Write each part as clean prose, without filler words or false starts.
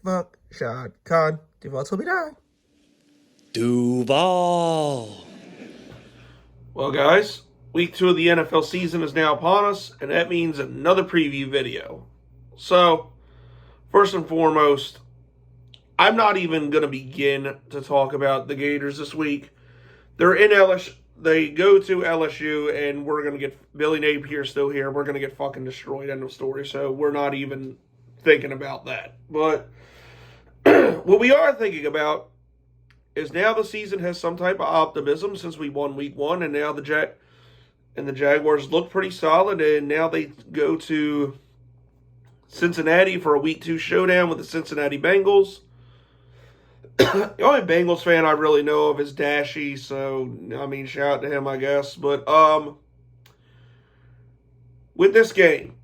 Fuck Shad Khan. Duval told me die. Duval. Well, guys, week 2 of the NFL season is now upon us, and that means another preview video. So, first and foremost, I'm not even going to begin to talk about the Gators this week. They're in LSU. They go to LSU, and we're going to get Billy Napier still here. We're going to get fucking destroyed. End of story. So we're not even thinking about that. But what we are thinking about is now the season has some type of optimism since we won week 1, and now the Jaguars look pretty solid, and now they go to Cincinnati for a week 2 showdown with the Cincinnati Bengals. The only Bengals fan I really know of is Dashy, so, I mean, shout out to him, I guess. But, with this game,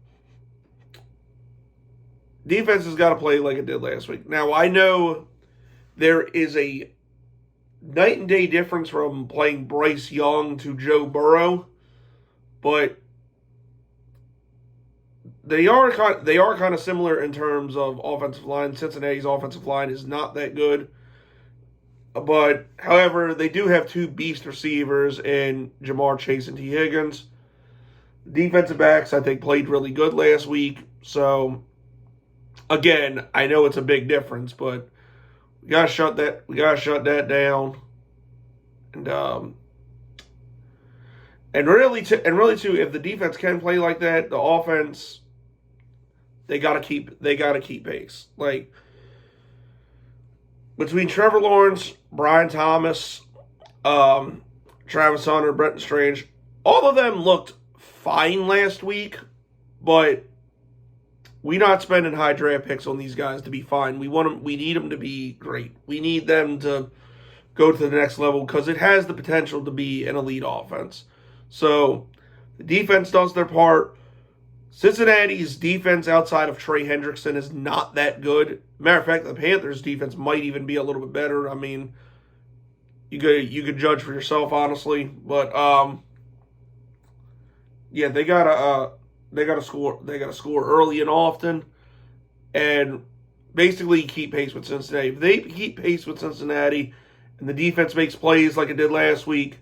defense has got to play like it did last week. Now, I know there is a night and day difference from playing Bryce Young to Joe Burrow, but they are kind of similar in terms of offensive line. Cincinnati's offensive line is not that good. But, however, they do have 2 beast receivers in Jamar Chase and T. Higgins. Defensive backs, I think, played really good last week. So, again, I know it's a big difference, but we gotta shut that down. And really too, if the defense can play like that, the offense, they gotta keep pace. Like, between Trevor Lawrence, Brian Thomas, Travis Hunter, Brenton Strange, all of them looked fine last week, but we're not spending high draft picks on these guys to be fine. We need them to be great. We need them to go to the next level because it has the potential to be an elite offense. So the defense does their part. Cincinnati's defense outside of Trey Hendrickson is not that good. Matter of fact, the Panthers' defense might even be a little bit better. I mean, you could judge for yourself, honestly. But yeah, they gotta score early and often, and basically keep pace with Cincinnati. If they keep pace with Cincinnati, and the defense makes plays like it did last week,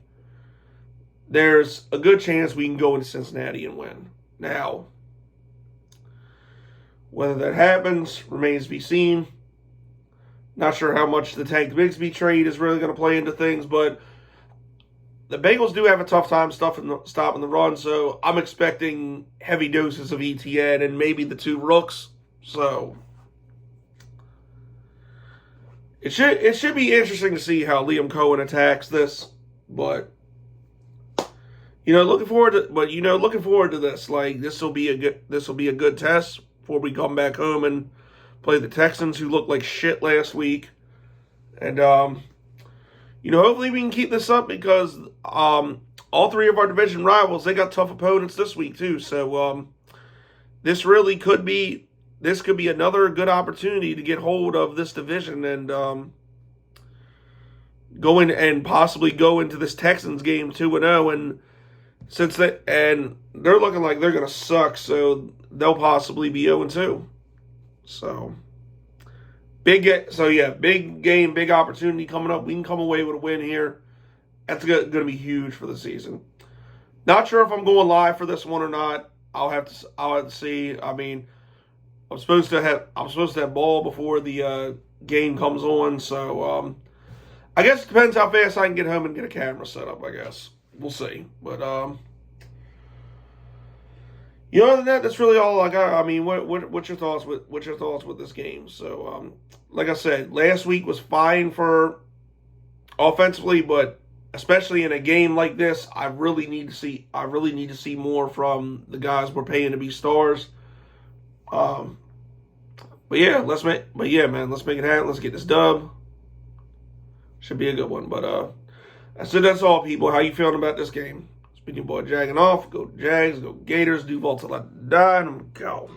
there's a good chance we can go into Cincinnati and win. Now, whether that happens remains to be seen. Not sure how much the Tank Bigsby trade is really going to play into things, but the Bengals do have a tough time stopping the run, so I'm expecting heavy doses of ETN and maybe the 2 rooks. So it should be interesting to see how Liam Cohen attacks this, but looking forward to this. Like, this will be a good test before we come back home and play the Texans, who looked like shit last week. And hopefully we can keep this up because all 3 of our division rivals, they got tough opponents this week too. So this could be another good opportunity to get hold of this division and possibly go into this Texans game 2-0, and they're looking like they're going to suck, so they'll possibly be 0-2. So big game, big opportunity coming up. We can come away with a win here. That's going to be huge for the season. Not sure if I'm going live for this one or not. I'll have to see. I mean, I'm supposed to have ball before the game comes on, so I guess it depends how fast I can get home and get a camera set up, I guess. We'll see. But other than that, that's really all I got. I mean, what's your thoughts with this game? So like I said, last week was fine for offensively, but especially in a game like this, I really need to see more from the guys we're paying to be stars. But yeah, let's make it happen. Let's get this dub. Should be a good one. But that's all, people. How you feeling about this game? It's been your boy Jagging Off. Go Jags, go Gators, Duval till I die, and I'm go.